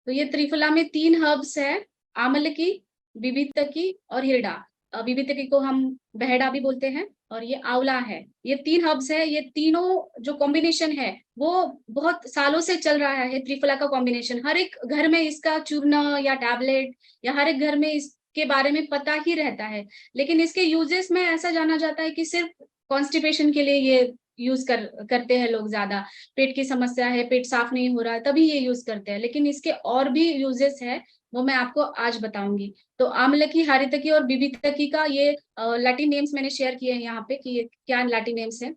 तो ये त्रिफला में 3 हर्ब्स है, आमलकी, बिबितकी और हिरडा। बिबितकी को हम बहेड़ा भी बोलते हैं और ये आंवला है। ये 3 हर्ब्स है, ये तीनों जो कॉम्बिनेशन है वो बहुत सालों से चल रहा है। त्रिफला का कॉम्बिनेशन हर एक घर में इसका चूर्ण या टैबलेट या हर एक घर में इसके बारे में पता ही रहता है। लेकिन इसके यूजेस में ऐसा जाना जाता है कि सिर्फ कॉन्स्टिपेशन के लिए ये यूज करते हैं लोग ज्यादा। पेट की समस्या है, पेट साफ नहीं हो रहा है, तभी ये यूज करते हैं। लेकिन इसके और भी यूजेस है, वो मैं आपको आज बताऊंगी। तो आमलकी, हारितकी और बिबितकी का ये लैटिन नेम्स मैंने शेयर किए हैं यहाँ पे कि ये क्या लैटिन नेम्स है।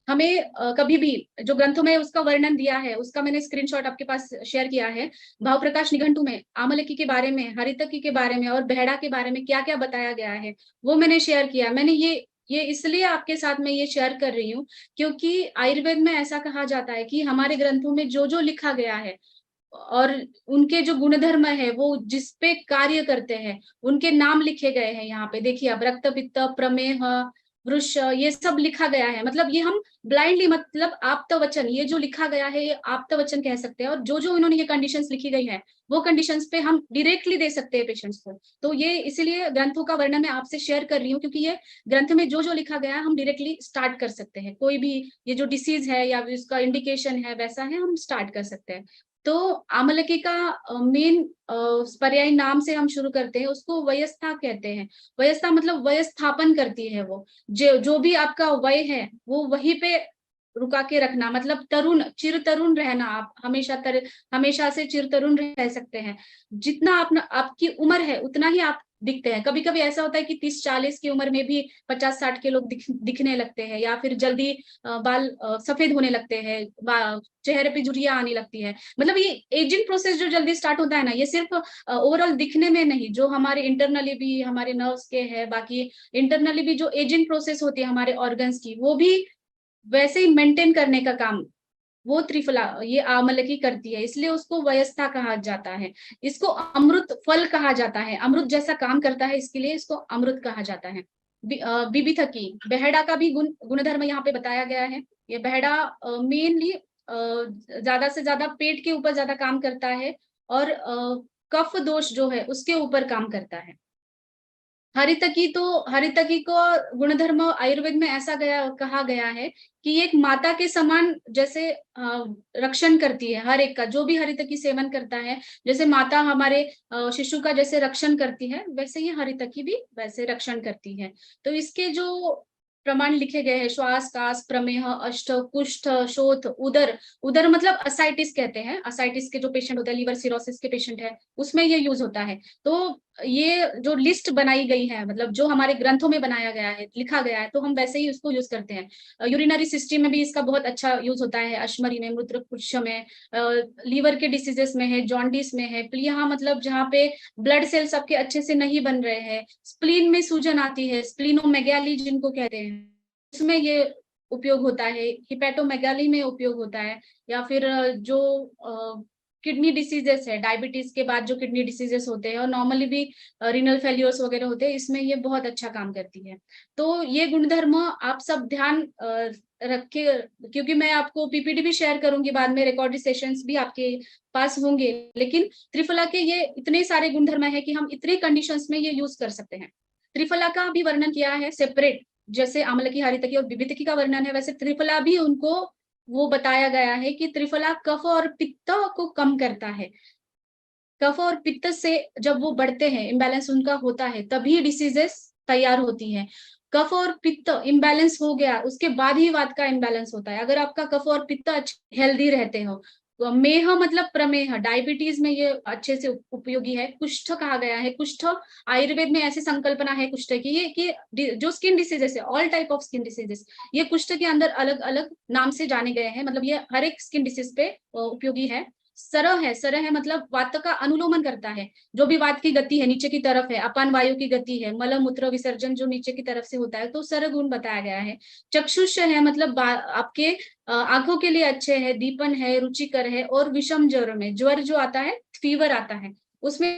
हमें कभी भी जो ग्रंथों में उसका वर्णन दिया है उसका मैंने स्क्रीनशॉट आपके पास शेयर किया है। भाव प्रकाश निघंटु में आमलकी के बारे में, हरितकी के बारे में और बहेड़ा के बारे में क्या क्या बताया गया है वो मैंने शेयर किया। मैंने ये इसलिए आपके साथ में ये शेयर कर रही हूँ क्योंकि आयुर्वेद में ऐसा कहा जाता है कि हमारे ग्रंथों में जो जो लिखा गया है और उनके जो गुणधर्म है वो जिस पे कार्य करते हैं उनके नाम लिखे गए हैं। यहाँ पे देखिए अब रक्त, पित्त, प्रमेह, वृष, ये सब लिखा गया है। मतलब ये हम ब्लाइंडली, मतलब आप्त वचन, ये जो लिखा गया है ये आप्त वचन कह सकते हैं। और जो जो इन्होंने ये कंडीशंस लिखी गई है वो कंडीशंस पे हम डायरेक्टली दे सकते हैं पेशेंट्स को। तो ये इसीलिए ग्रंथों का वर्णन मैं आपसे शेयर कर रही हूँ क्योंकि ये ग्रंथ में जो जो लिखा गया है हम डायरेक्टली स्टार्ट कर सकते हैं। कोई भी ये जो डिसीज है या इसका इंडिकेशन है वैसा है, हम स्टार्ट कर सकते हैं। तो आमलकी का मेन पर्यायी नाम से हम शुरू करते हैं, उसको वयस्था कहते हैं। वयस्था मतलब वयस्थापन करती है वो। जो जो भी आपका वय है वो वहीं पे रुका के रखना, मतलब तरुण, चिर तरुण रहना। आप हमेशा से चिर तरुण रह सकते हैं। जितना आपकी उम्र है उतना ही आप दिखते हैं। कभी कभी ऐसा होता है कि 30-40 की उम्र में भी 50-60 के लोग दिखने लगते हैं, या फिर जल्दी बाल सफेद होने लगते हैं, चेहरे पे झुर्रियां आने लगती है। मतलब ये एजिंग प्रोसेस जो जल्दी स्टार्ट होता है ना, ये सिर्फ ओवरऑल दिखने में नहीं, जो हमारे इंटरनली भी हमारे नर्व्स के है, बाकी इंटरनली भी जो एजिंग प्रोसेस होती है हमारे ऑर्गन्स की, वो भी वैसे ही मेंटेन करने का काम वो त्रिफला, ये आमलकी करती है। इसलिए उसको वयस्था कहा जाता है। इसको अमृत फल कहा जाता है, अमृत जैसा काम करता है, इसके लिए इसको अमृत कहा जाता है। बिबिथकी, बहेड़ा का भी गुणधर्म यहाँ पे बताया गया है। ये बहेड़ा मेनली ज्यादा से ज्यादा पेट के ऊपर ज्यादा काम करता है और कफ दोष जो है उसके ऊपर काम करता है। हरितकी को गुणधर्म आयुर्वेद में ऐसा कहा गया है कि ये एक माता के समान जैसे रक्षण करती है हर एक का। जो भी हरितकी सेवन करता है, जैसे माता हमारे शिशु का जैसे रक्षण करती है, वैसे ही हरितकी भी वैसे रक्षण करती है। तो इसके जो प्रमाण लिखे गए हैं, श्वास, कास, प्रमेह, अष्ट, कुष्ठ, शोथ, उदर। उदर मतलब असाइटिस कहते हैं। असाइटिस के जो पेशेंट होते हैं, लीवर सिरोसिस के पेशेंट है, उसमें ये यूज होता है। तो ये जो लिस्ट बनाई गई है, मतलब जो हमारे ग्रंथों में बनाया गया है, लिखा गया है, तो हम वैसे ही उसको यूज करते हैं। यूरिनरी सिस्टम में भी इसका बहुत अच्छा यूज होता है, अश्मरी में, मूत्रपुच्छ में, लीवर के डिसीजेस में है, जॉन्डिस में है, प्लीहा मतलब जहाँ पे ब्लड सेल्स आपके अच्छे से नहीं बन रहे हैं, स्प्लीन में सूजन आती है, स्प्लीनोमेगाली जिनको कहते हैं, उसमें ये उपयोग होता है, हिपेटोमेगाली में उपयोग होता है, या फिर जो किडनी डिसीजेस है, डायबिटीज के बाद जो किडनी डिसीजेस होते हैं और नॉर्मली भी रीनल फेल्यूर्स वगैरह होते हैं, इसमें ये बहुत अच्छा काम करती है। तो ये गुणधर्म आप सब ध्यान रख के, क्योंकि मैं आपको पीपीटी भी शेयर करूंगी बाद में, रिकॉर्डेड सेशंस भी आपके पास होंगे। लेकिन त्रिफला के ये इतने सारे गुणधर्म है कि हम इतने कंडीशंस में ये यूज कर सकते हैं। त्रिफला का भी वर्णन किया है सेपरेट, जैसे आमलकी, हारितकी और बिबितकी का वर्णन है, वैसे त्रिफला भी उनको वो बताया गया है कि त्रिफला कफ और पित्त को कम करता है। कफ और पित्त से जब वो बढ़ते हैं, इम्बैलेंस उनका होता है, तभी डिसीजेस तैयार होती है। कफ और पित्त इम्बैलेंस हो गया उसके बाद ही वात का इम्बैलेंस होता है। अगर आपका कफ और पित्त हेल्दी रहते हो, तो मेह मतलब प्रमेह, डायबिटीज में ये अच्छे से उपयोगी है। कुष्ठ कहा गया है, कुष्ठ आयुर्वेद में ऐसी संकल्पना है कुष्ठ की, ये कि जो स्किन डिसीजेस है, all type of skin diseases, ये कुष्ठ के अंदर अलग अलग नाम से जाने गए हैं। मतलब ये हर एक स्किन डिसीज पे उपयोगी है। सरह है मतलब वात का अनुलोमन करता है। जो भी वात की गति है नीचे की तरफ है, अपान वायु की गति है, मल मूत्र विसर्जन जो नीचे की तरफ से होता है, तो सर गुण बताया गया है। चक्षुष है मतलब आपके आंखों के लिए अच्छे है, दीपन है, रुचिकर है, और विषम ज्वर में, ज्वर जो आता है, फीवर आता है, उसमें